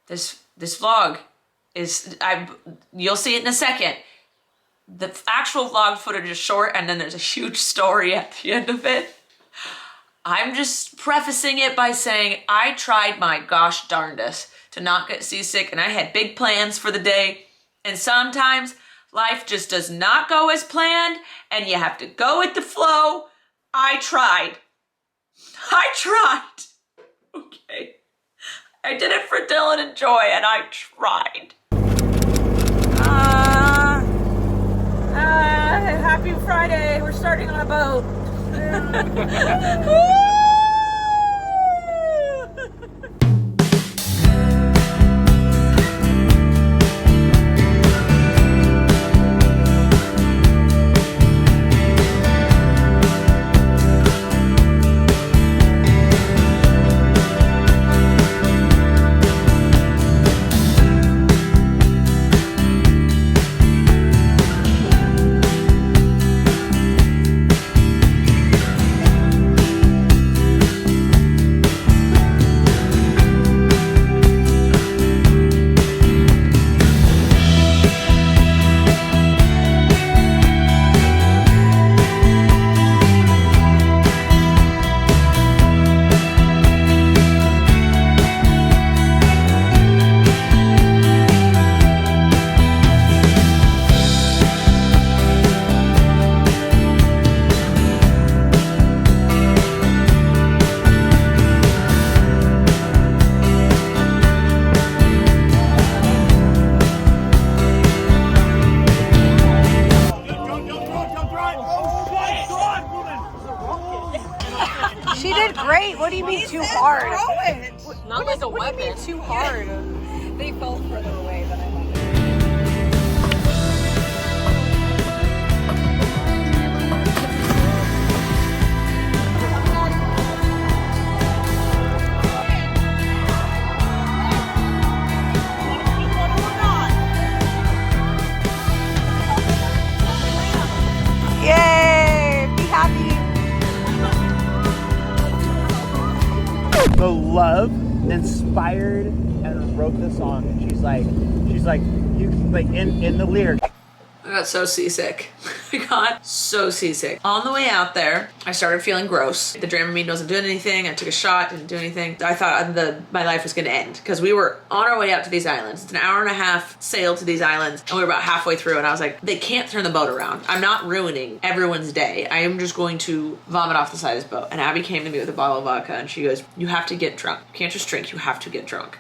this vlog is, you'll see it in a second. The actual vlog footage is short and then there's a huge story at the end of it. I'm just prefacing it by saying I tried my gosh darndest to not get seasick, and I had big plans for the day, and sometimes life just does not go as planned and you have to go with the flow. I tried. Okay. I did it for Dylan and Joy, and I tried. Happy Friday. We're starting on a boat. She did great. What do you mean too hard? Not like a weapon. What do you mean too hard? They felt further away than I thought. Yay! Be happy. The love inspired and wrote the song, and she's like you like in the lyrics. I got so seasick. I got so seasick. On the way out there, I started feeling gross. The Dramamine wasn't doing anything. I took a shot, didn't do anything. I thought my life was gonna end because we were on our way out to these islands. It's an hour and a half sail to these islands, and we were about halfway through, and I was like, they can't turn the boat around. I'm not ruining everyone's day. I am just going to vomit off the side of this boat. And Abby came to me with a bottle of vodka, and she goes, you have to get drunk. You can't just drink, you have to get drunk.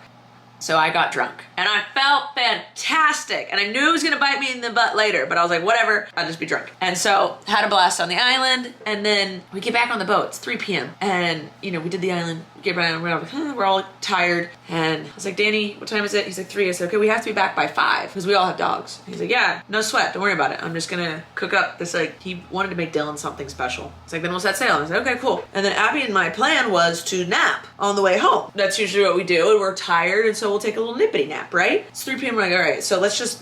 So I got drunk and I felt fantastic, and I knew it was gonna bite me in the butt later, but I was like, whatever, I'll just be drunk. And so had a blast on the island, and then we get back on the boat. It's 3 p.m. and we did the island, get back on, we're all tired, and I was like, Danny, what time is it? He's like 3. I said, okay, we have to be back by 5 because we all have dogs. He's like, yeah, no sweat, don't worry about it. I'm just gonna cook up this, he wanted to make Dylan something special. He's like, then we'll set sail. And I said, okay, cool. And then Abby and my plan was to nap on the way home. That's usually what we do, and we're tired, and so we'll take a little nippity nap, right? It's 3 p.m. We're like, all right, so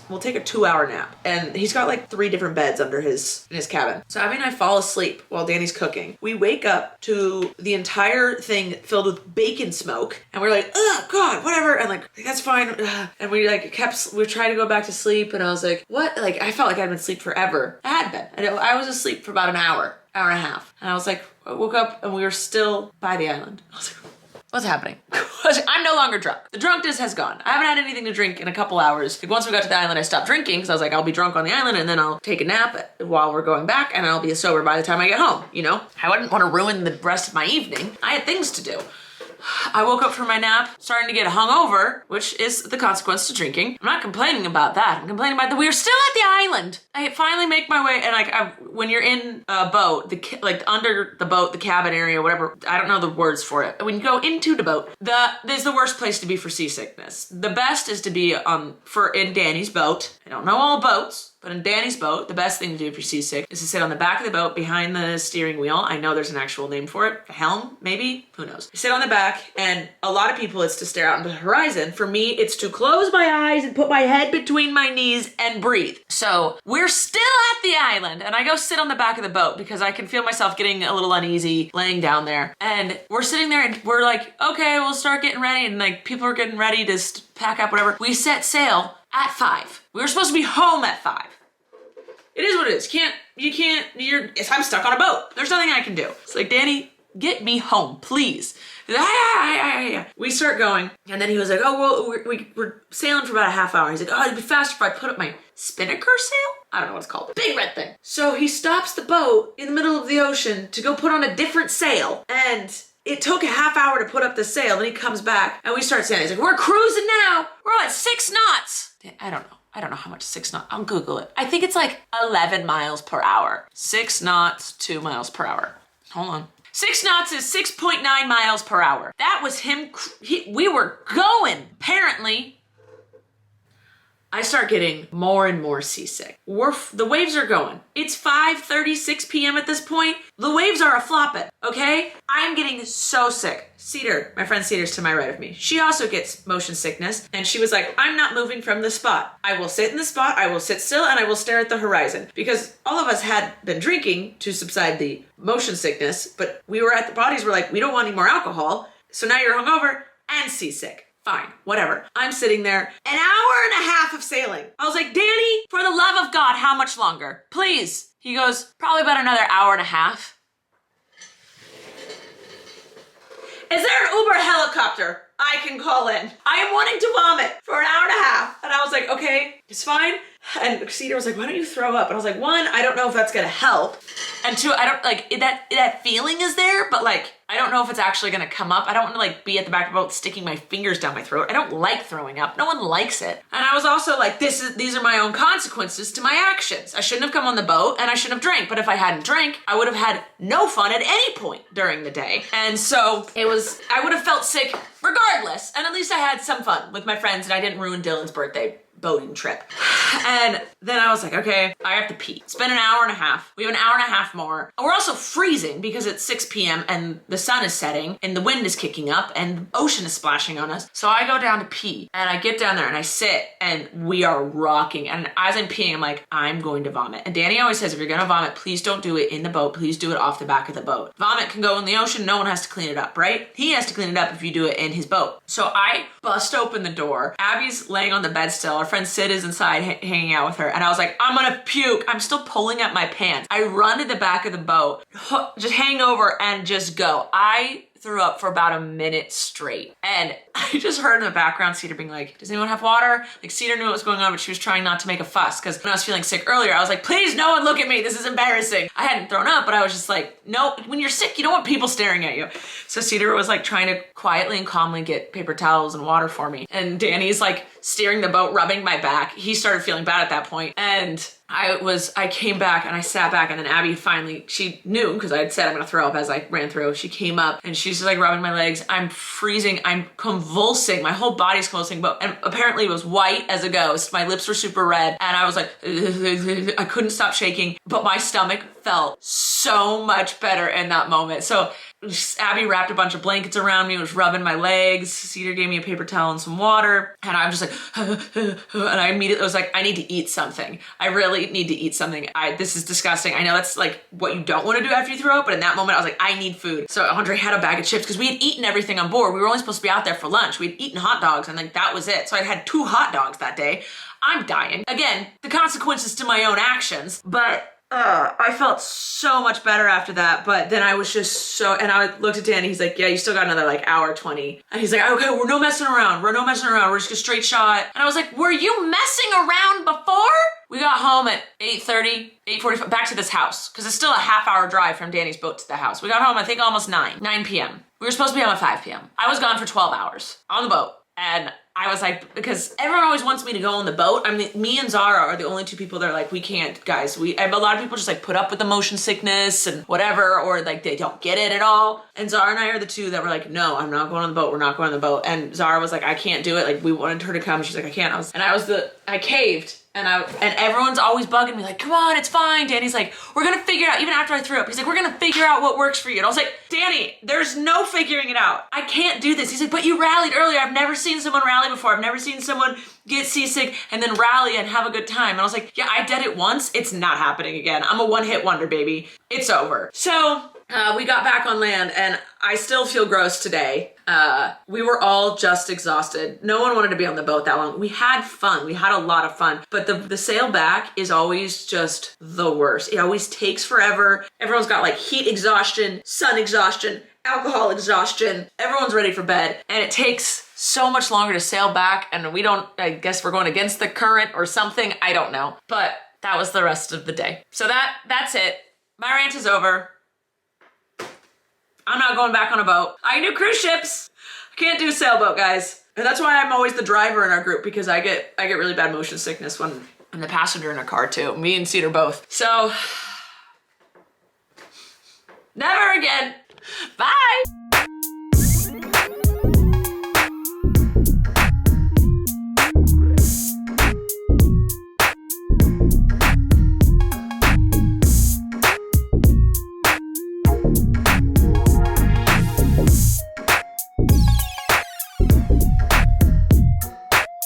we'll take a 2-hour nap. And he's got like 3 different beds under in his cabin. So Abby and I fall asleep while Danny's cooking. We wake up to the entire thing filled with bacon smoke, and we're like, oh God, whatever. And like, that's fine. And we tried to go back to sleep, and I was like, what? Like, I felt like I'd been asleep forever. I had been. I was asleep for about an hour and a half. And I was like, I woke up and we were still by the island. I was like, what's happening? I'm no longer drunk. The drunkenness has gone. I haven't had anything to drink in a couple hours. Like, once we got to the island, I stopped drinking because I was like, I'll be drunk on the island, and then I'll take a nap while we're going back, and I'll be sober by the time I get home, I wouldn't want to ruin the rest of my evening. I had things to do. I woke up from my nap, starting to get hungover, which is the consequence to drinking. I'm not complaining about that. I'm complaining about that we were still at the island. I finally make my way, and when you're in a boat, under the boat, the cabin area, whatever, I don't know the words for it. When you go into the boat, there's the worst place to be for seasickness. The best is to be in Danny's boat. I don't know all boats, but in Danny's boat, the best thing to do if you're seasick is to sit on the back of the boat behind the steering wheel. I know there's an actual name for it. A helm, maybe? Who knows? You sit on the back, back, and a lot of people it's to stare out into the horizon. For me, it's to close my eyes and put my head between my knees and breathe. So we're still at the island, and I go sit on the back of the boat because I can feel myself getting a little uneasy laying down there. And we're sitting there and we're like, okay, we'll start getting ready. And like people are getting ready to pack up, whatever. We set sail at 5. We were supposed to be home at 5. It is what it is. I'm stuck on a boat. There's nothing I can do. It's like, Danny, get me home, please. We start going, and then he was like, oh, well, we're sailing for about a half hour. He's like, oh, it'd be faster if I put up my spinnaker sail? I don't know what it's called. Big red thing. So he stops the boat in the middle of the ocean to go put on a different sail, and it took a half hour to put up the sail. Then he comes back, and we start sailing. He's like, we're cruising now. We're at 6 knots. I don't know how much 6 knots. I'll Google it. I think it's like 11 miles per hour. 6 knots, 2 miles per hour. Hold on. 6 knots is 6.9 miles per hour. That was him. We were going. Apparently, I start getting more and more seasick. The waves are going. It's 5:36 p.m. at this point. The waves are a-flopping, okay? I'm getting so sick. Cedar, my friend Cedar's to my right of me. She also gets motion sickness, and she was like, I'm not moving from the spot. I will sit in the spot, I will sit still, and I will stare at the horizon. Because all of us had been drinking to subside the motion sickness, but bodies were like, we don't want any more alcohol, so now you're hungover and seasick. Fine, whatever. I'm sitting there, an hour and a half of sailing. I was like, Danny, for the love of God, how much longer? Please. He goes, probably about another hour and a half. Is there an Uber helicopter I can call in? I am wanting to vomit for an hour and a half. And I was like, okay, it's fine. And Cedar was like, why don't you throw up? And I was like, 1, I don't know if that's gonna help. And 2, I don't like, that feeling is there, but like, I don't know if it's actually gonna come up. I don't wanna like be at the back of the boat sticking my fingers down my throat. I don't like throwing up. No one likes it. And I was also like, these are my own consequences to my actions. I shouldn't have come on the boat and I shouldn't have drank. But if I hadn't drank, I would have had no fun at any point during the day. And so I would have felt sick regardless. And at least I had some fun with my friends and I didn't ruin Dylan's birthday boating trip. And then I was like, okay, I have to pee. It's been an hour and a half. We have an hour and a half more. And we're also freezing because it's 6 p.m. and the sun is setting and the wind is kicking up and the ocean is splashing on us. So I go down to pee and I get down there and I sit and we are rocking. And as I'm peeing, I'm like, I'm going to vomit. And Danny always says, if you're gonna vomit, please don't do it in the boat. Please do it off the back of the boat. Vomit can go in the ocean. No one has to clean it up, right? He has to clean it up if you do it in his boat. So I bust open the door. Abby's laying on the bed still. Our friend Sid is inside hanging out with her. And I was like, I'm gonna puke. I'm still pulling up my pants. I run to the back of the boat, just hang over and just go. I threw up for about a minute straight. And I just heard in the background Cedar being like, does anyone have water? Like Cedar knew what was going on, but she was trying not to make a fuss. Because when I was feeling sick earlier, I was like, please no one look at me. This is embarrassing. I hadn't thrown up, but I was just like, no, when you're sick, you don't want people staring at you. So Cedar was like trying to quietly and calmly get paper towels and water for me. And Danny's like steering the boat, rubbing my back. He started feeling bad at that point. And I came back and I sat back and then Abby finally, she knew because I had said I'm gonna throw up as I ran through. She came up and she's just like rubbing my legs. I'm freezing, I'm convulsing, my whole body's convulsing, and apparently it was white as a ghost. My lips were super red and I was like, I couldn't stop shaking, but my stomach felt so much better in that moment. So Abby wrapped a bunch of blankets around me, was rubbing my legs. Cedar gave me a paper towel and some water. And I'm just like, and I immediately was like, I need to eat something. I really need to eat something. This is disgusting. I know that's like what you don't want to do after you throw up, but in that moment I was like, I need food. So Andre had a bag of chips because we had eaten everything on board. We were only supposed to be out there for lunch. We'd eaten hot dogs and like that was it. So I had 2 hot dogs that day. I'm dying. Again, the consequences to my own actions, but I felt so much better after that, but then I was just and I looked at Danny, he's like, yeah, you still got another like hour 20. And he's like, okay, we're no messing around. We're just gonna straight shot. And I was like, were you messing around before? We got home at 8:30, 8:45, back to this house, because it's still a half-hour drive from Danny's boat to the house. We got home, I think almost 9 p.m. We were supposed to be home at 5 p.m. I was gone for 12 hours on the boat. And I was like, because everyone always wants me to go on the boat. I mean, me and Zara are the only 2 people that are like, we can't, guys. I have a lot of people just like put up with the motion sickness and whatever, or like they don't get it at all. And Zara and I are the 2 that were like, no, I'm not going on the boat. We're not going on the boat. And Zara was like, I can't do it. Like we wanted her to come. She's like, I can't. I caved. And everyone's always bugging me like, come on, it's fine. Danny's like, we're gonna figure it out. Even after I threw up, he's like, we're gonna figure out what works for you. And I was like, Danny, there's no figuring it out. I can't do this. He's like, but you rallied earlier. I've never seen someone rally before. I've never seen someone get seasick and then rally and have a good time. And I was like, yeah, I did it once. It's not happening again. I'm a one-hit wonder, baby. It's over. So we got back on land and I still feel gross today. We were all just exhausted. No one wanted to be on the boat that long. We had fun. We had a lot of fun, but the sail back is always just the worst. It always takes forever. Everyone's got like heat exhaustion, sun exhaustion, alcohol exhaustion. Everyone's ready for bed and it takes so much longer to sail back and I guess we're going against the current or something. I don't know, but that was the rest of the day. So that's it. My rant is over. I'm not going back on a boat. I can do cruise ships. I can't do a sailboat, guys. And that's why I'm always the driver in our group because I get really bad motion sickness when I'm the passenger in a car too. Me and Cedar both. So, never again. Bye.